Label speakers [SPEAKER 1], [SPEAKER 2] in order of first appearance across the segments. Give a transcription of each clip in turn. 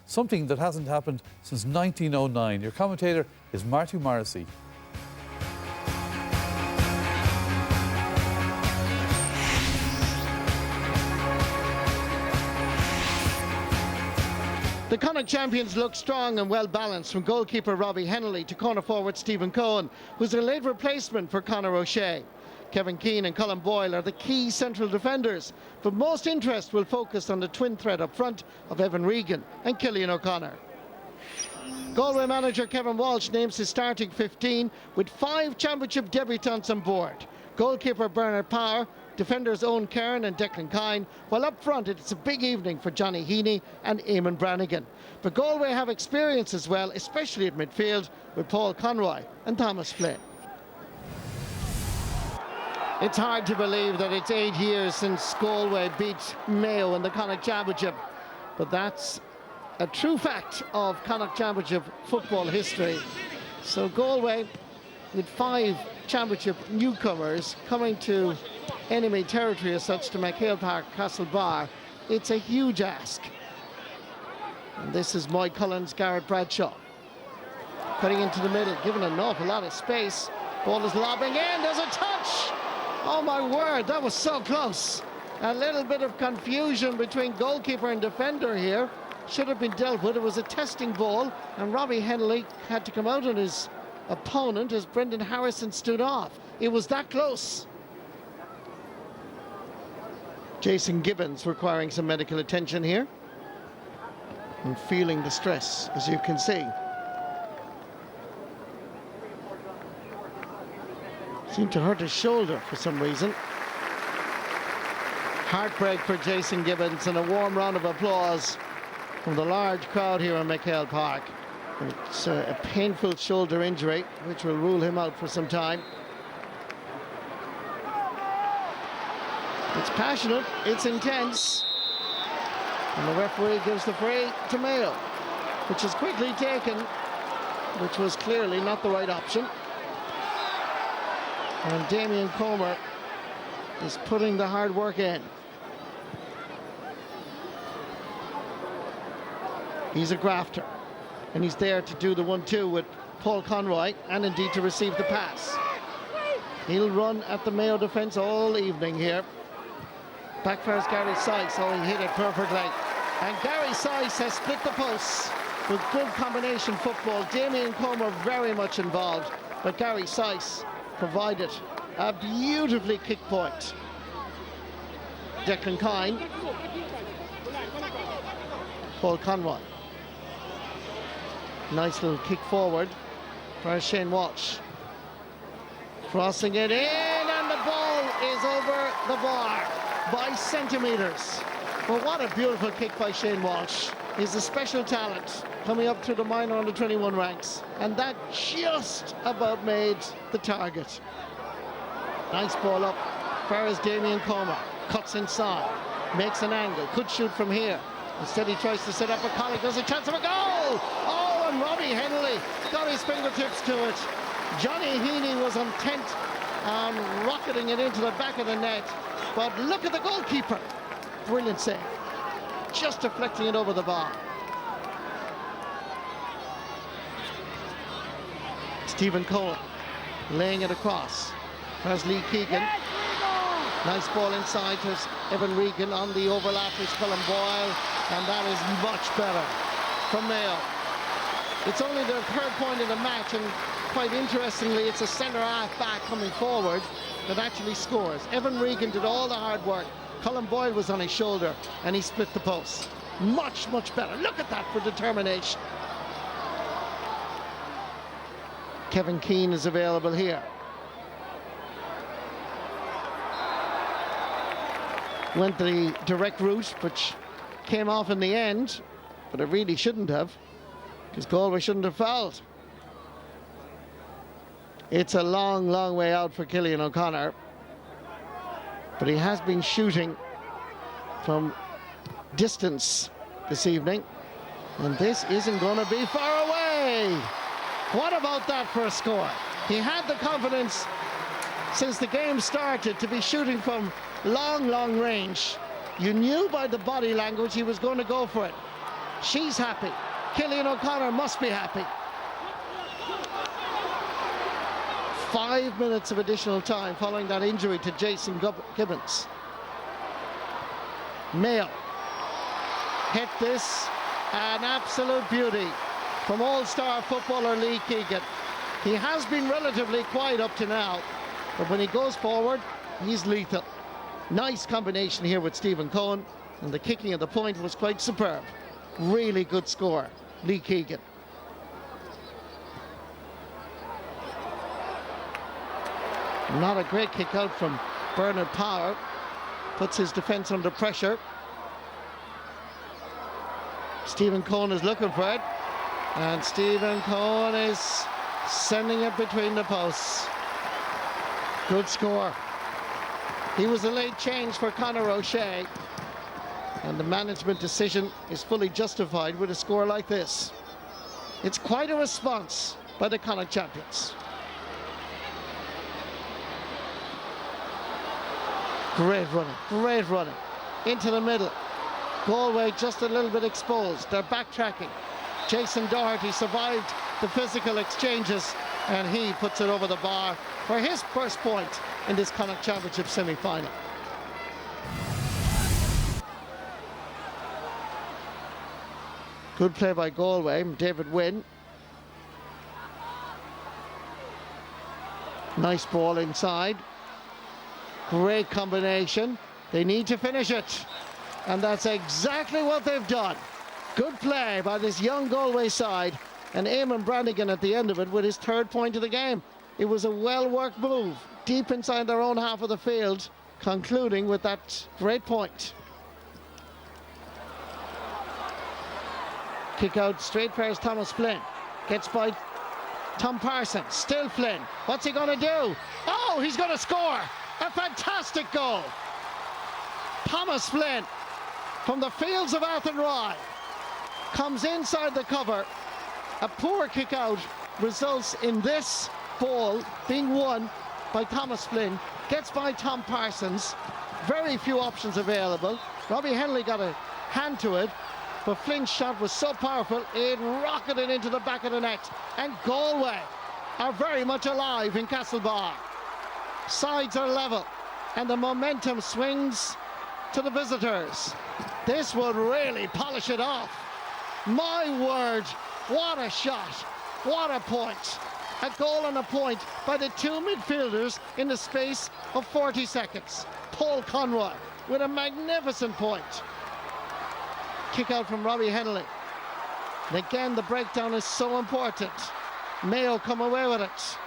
[SPEAKER 1] something that hasn't happened since 1909. Your commentator is Marty Morrissey.
[SPEAKER 2] The Connacht champions look strong and well balanced, from goalkeeper Robbie Hennelly to corner forward Stephen Cohen, who's a late replacement for Conor O'Shea. Kevin Keane and Colin Boyle are the key central defenders, but most interest will focus on the twin threat up front of Evan Regan and Cillian O'Connor. Galway manager Kevin Walsh names his starting 15 with 5 championship debutants on board. Goalkeeper Bernard Power, defenders Owen Kern and Declan Kine, while up front it's a big evening for Johnny Heaney and Eamon Brannigan. But Galway have experience as well, especially at midfield, with Paul Conroy and Thomas Flynn. It's hard to believe that it's 8 years since Galway beat Mayo in the Connacht Championship, but that's a true fact of Connacht Championship football history. So Galway, with 5 championship newcomers coming to enemy territory as such, to McHale Park, Castlebar, it's a huge ask. And this is Moy Collins, Garrett Bradshaw. Cutting into the middle, given an awful lot of space. Ball is lobbing in, there's a touch! Oh my word, that was so close. A little bit of confusion between goalkeeper and defender here. Should have been dealt with. It was a testing ball, and Robbie Hennelly had to come out on his opponent as Brendan Harrison stood off. It was that close. Jason Gibbons requiring some medical attention here and feeling the stress, as you can see. Seemed to hurt his shoulder for some reason. Heartbreak for Jason Gibbons, and a warm round of applause from the large crowd here in McHale Park. It's a painful shoulder injury which will rule him out for some time. It's passionate, it's intense, and the referee gives the free to Mayo, which is quickly taken, which was clearly not the right option. And Damien Comer is putting the hard work in. He's a grafter, and he's there to do the 1-2 with Paul Conroy, and indeed to receive the pass. He'll run at the Mayo defence all evening here. Backfires Gary Sykes. Oh, he hit it perfectly. And Gary Sykes has split the posts with good combination football. Damien Comer very much involved, but Gary Sykes provided a beautifully kick point. Declan Kine. Paul Conroy. Nice little kick forward for Shane Walsh. Crossing it in, and the ball is over the bar by centimetres. Well, what a beautiful kick by Shane Walsh. He's a special talent coming up through the minor under 21 ranks, and that just about made the target. Nice ball up. Far as Damien Comer cuts inside, makes an angle, could shoot from here. Instead he tries to set up a colleague. There's a chance of a goal! Oh, and Robbie Hennelly got his fingertips to it. Johnny Heaney was intent on rocketing it into the back of the net, but look at the goalkeeper. Brilliant save. Just deflecting it over the bar. Stephen Cohen laying it across. There's Lee Keegan. Nice ball inside to Evan Regan on the overlap with Colin Boyle, and that is much better from Mayo. It's only their 3rd point in the match, and quite interestingly, it's a centre-half back coming forward that actually scores. Evan Regan did all the hard work. Colin Boyle was on his shoulder, and he split the post. Much, much better. Look at that for determination. Kevin Keane is available here. Went the direct route, which came off in the end, but it really shouldn't have, because Galway shouldn't have fouled. It's a long, long way out for Cillian O'Connor, but he has been shooting from distance this evening, and this isn't going to be far away. What about that for a score? He had the confidence since the game started to be shooting from long, long range. You knew by the body language he was going to go for it. She's happy. Cillian O'Connor must be happy. 5 minutes of additional time following that injury to Jason Gibbons. Mayo hit this, an absolute beauty from all-star footballer Lee Keegan. He has been relatively quiet up to now, but when he goes forward, he's lethal. Nice combination here with Stephen Cohen, and the kicking of the point was quite superb. Really good score, Lee Keegan. Not a great kick out from Bernard Power. Puts his defence under pressure. Stephen Cohen is looking for it. And Stephen Cohen is sending it between the posts. Good score. He was a late change for Conor O'Shea. And the management decision is fully justified with a score like this. It's quite a response by the Connacht champions. Great running, into the middle. Galway just a little bit exposed, they're backtracking. Jason Doherty survived the physical exchanges, and he puts it over the bar for his first point in this Connacht Championship semi-final. Good play by Galway, David Wynn. Nice ball inside. Great combination. They need to finish it. And that's exactly what they've done. Good play by this young Galway side. And Eamon Brannigan at the end of it with his third point of the game. It was a well-worked move, deep inside their own half of the field, concluding with that great point. Kick out straight past Thomas Flynn. Gets by Tom Parsons. Still Flynn. What's he going to do? Oh, he's going to score. A fantastic goal. Thomas Flynn from the fields of Athenry comes inside the cover. A poor kick out results in this ball being won by Thomas Flynn. Gets by Tom Parsons. Very few options available. Robbie Henley got a hand to it, but Flynn's shot was so powerful it rocketed into the back of the net. And Galway are very much alive in Castlebar. Sides are level, and the momentum swings to the visitors. This would really polish it off. My word, what a shot, what a point. A goal and a point by the two midfielders in the space of 40 seconds. Paul Conroy with a magnificent point. Kick out from Robbie Henley. And again, the breakdown is so important. Mayo come away with it.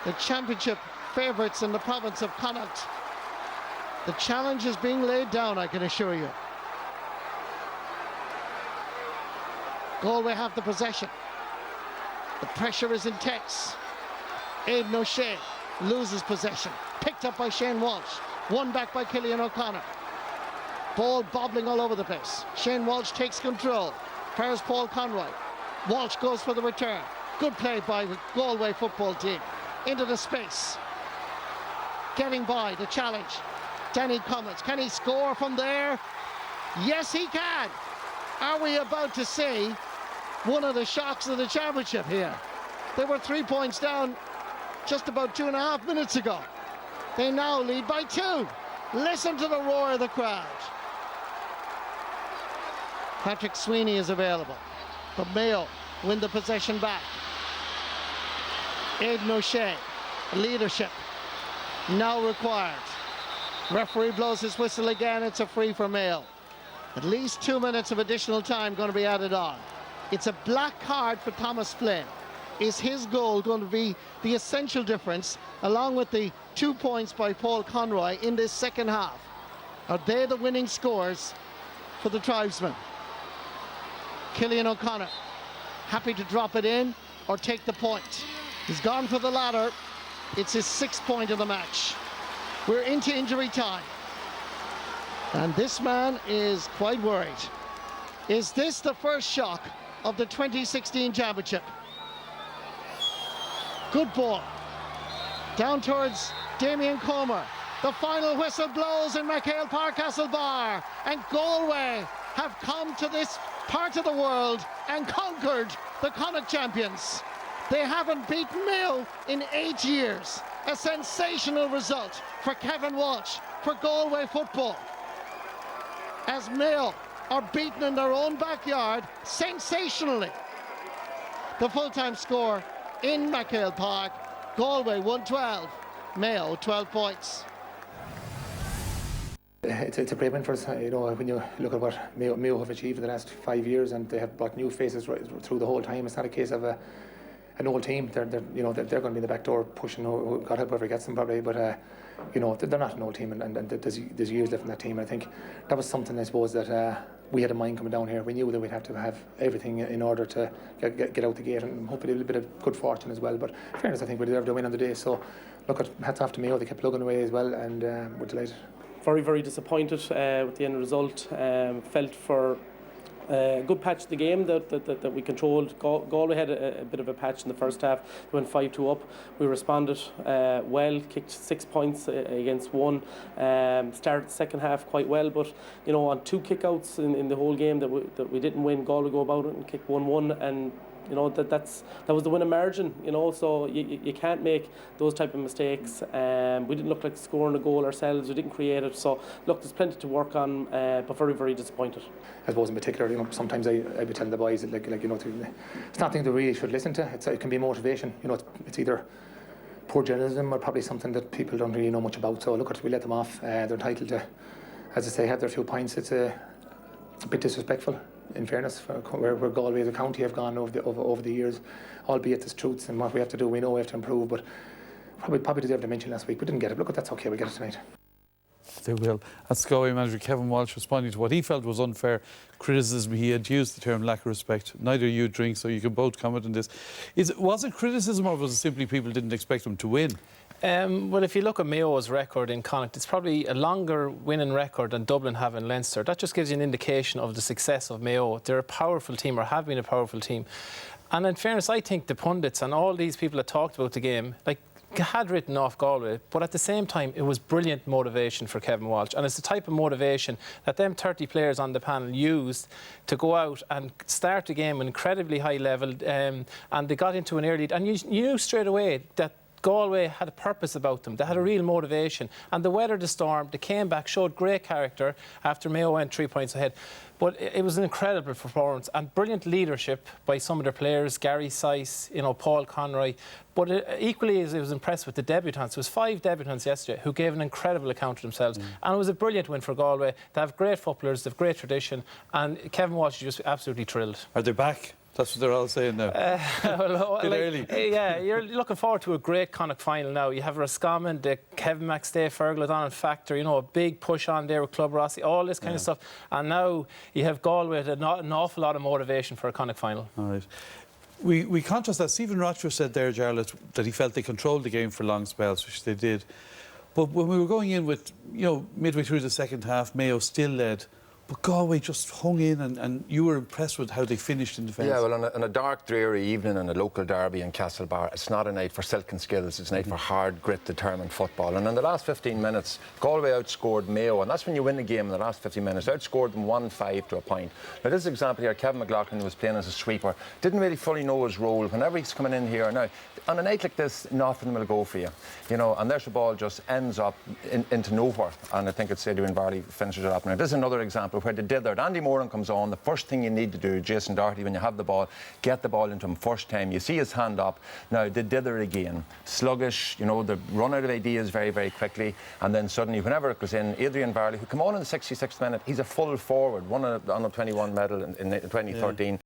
[SPEAKER 2] The championship favourites in the province of Connacht. The challenge is being laid down, I can assure you. Galway have the possession. The pressure is intense. Aidan O'Shea loses possession. Picked up by Shane Walsh. Won back by Cillian O'Connor. Ball bobbling all over the place. Shane Walsh takes control. Fires Paul Conroy. Walsh goes for the return. Good play by the Galway football team. Into the space. Getting by the challenge. Danny Cummins. Can he score from there? Yes, he can. Are we about to see one of the shocks of the championship here? They were 3 points down just about 2.5 minutes ago. They now lead by 2. Listen to the roar of the crowd. Patrick Sweeney is available, but Mayo win the possession back. Aidan O'Shea, leadership now required. Referee blows his whistle again. It's a free for Mayo. At least 2 minutes of additional time going to be added on. It's a black card for Thomas Flynn. Is his goal going to be the essential difference, along with the 2 points by Paul Conroy in this second half? Are they the winning scores for the tribesmen? Cillian O'Connor, happy to drop it in or take the point. He's gone for the latter. It's his 6th point of the match. We're into injury time. And this man is quite worried. Is this the first shock of the 2016 championship? Good ball. Down towards Damien Comer. The final whistle blows in McHale Park, Castlebar. And Galway have come to this part of the world and conquered the Connacht champions. They haven't beaten Mayo in 8 years. A sensational result for Kevin Walsh, for Galway football, as Mayo are beaten in their own backyard sensationally. The full-time score in McHale Park, Galway 112, Mayo 12 points.
[SPEAKER 3] It's a brave win for us, you know, when you look at what Mayo have achieved in the last 5 years, and they have brought new faces right through the whole time. It's not a case of an old team. They're going to be in the back door pushing. God help whoever gets them probably, but you know, they're not an old team, and there's years left in that team. And I think that was something, I suppose, that we had in mind coming down here. We knew that we'd have to have everything in order to get out the gate, and hopefully a little bit of good fortune as well. But in fairness, I think we deserved a win on the day. So look, hats off to Mayo. They kept plugging away as well, and we're delighted.
[SPEAKER 4] Very, very disappointed with the end result. Felt for a good patch of the game that we controlled. Galway had a bit of a patch in the first half. They went 5-2 up. We responded well, kicked 6 points against 1. Started the second half quite well, but you know, on 2 kickouts in the whole game that we didn't win, Galway go about it and kick 1-1, and you know, that was the winning margin, you know, so you can't make those type of mistakes. We didn't look like scoring a goal ourselves, we didn't create it, so look, there's plenty to work on, but very, very disappointed.
[SPEAKER 3] I suppose in particular, you know, sometimes I'd be telling the boys that, like you know, it's nothing they really should listen to. It can be motivation, you know, it's either poor journalism or probably something that people don't really know much about. So look, we let them off. They're entitled to, as I say, have their few points. It's a bit disrespectful, in fairness, for where Galway as a county have gone over the years, albeit there's truths and what we have to do. We know we have to improve, but probably deserved a mention last week. We didn't get it. Look, that's okay. We get it tonight.
[SPEAKER 1] They will. That's Galway manager Kevin Walsh responding to what he felt was unfair criticism. He had used the term lack of respect. Neither you drink, so you can both comment on this. Was it criticism, or was it simply people didn't expect them to win?
[SPEAKER 5] Well, if you look at Mayo's record in Connacht, it's probably a longer winning record than Dublin have in Leinster. That just gives you an indication of the success of Mayo. They're a powerful team, or have been a powerful team. And in fairness, I think the pundits and all these people that talked about the game, like, had written off Galway, but at the same time it was brilliant motivation for Kevin Walsh, and it's the type of motivation that them 30 players on the panel used to go out and start the game at an incredibly high level, and they got into an early lead, and you knew straight away that Galway had a purpose about them. They had a real motivation, and they weathered the storm. They came back, showed great character after Mayo went 3 points ahead. But it was an incredible performance and brilliant leadership by some of their players, Gary Sice, you know, Paul Conroy. But equally, I was impressed with the debutants. There was 5 debutants yesterday who gave an incredible account of themselves. And it was a brilliant win for Galway. They have great footballers, they have great tradition, and Kevin Walsh is just absolutely thrilled.
[SPEAKER 1] Are they back? That's what they're all saying now.
[SPEAKER 5] Well,
[SPEAKER 1] Bit early.
[SPEAKER 5] Yeah, you're looking forward to a great Connacht final now. You have Roscommon, the Kevin McStay, Fergal O'Donnell factor, you know, a big push on there with Club Rossi, all this kind of stuff. And now you have Galway with an awful lot of motivation for a Connacht final.
[SPEAKER 1] All right. We contrast that. Stephen Rochford said there, Jarlath, that he felt they controlled the game for long spells, which they did. But when we were going in with, you know, midway through the second half, Mayo still led. But Galway just hung in, and you were impressed with how they finished in defence. Yeah,
[SPEAKER 6] well, on a dark, dreary evening in a local derby in Castlebar, it's not a night for silken skills, it's a night for hard, grit, determined football. And in the last 15 minutes, Galway outscored Mayo, and that's when you win the game in the last 15 minutes. Outscored them 1-5 to a point. Now, this example here, Kevin McLaughlin, who was playing as a sweeper, didn't really fully know his role. Whenever he's coming in here now, on a night like this, nothing will go for you, you know. And there's the ball just ends up into nowhere, and I think it's Adrian Varley finishes it up. Now, this is another example where they did there. Andy Moran comes on. The first thing you need to do, Jason Doherty, when you have the ball, get the ball into him first time. You see his hand up. Now, they did there again. Sluggish, you know, they run out of ideas very, very quickly, and then suddenly, whenever it goes in, Adrian Varley, who came on in the 66th minute, he's a full forward, won on a 21 medal in 2013.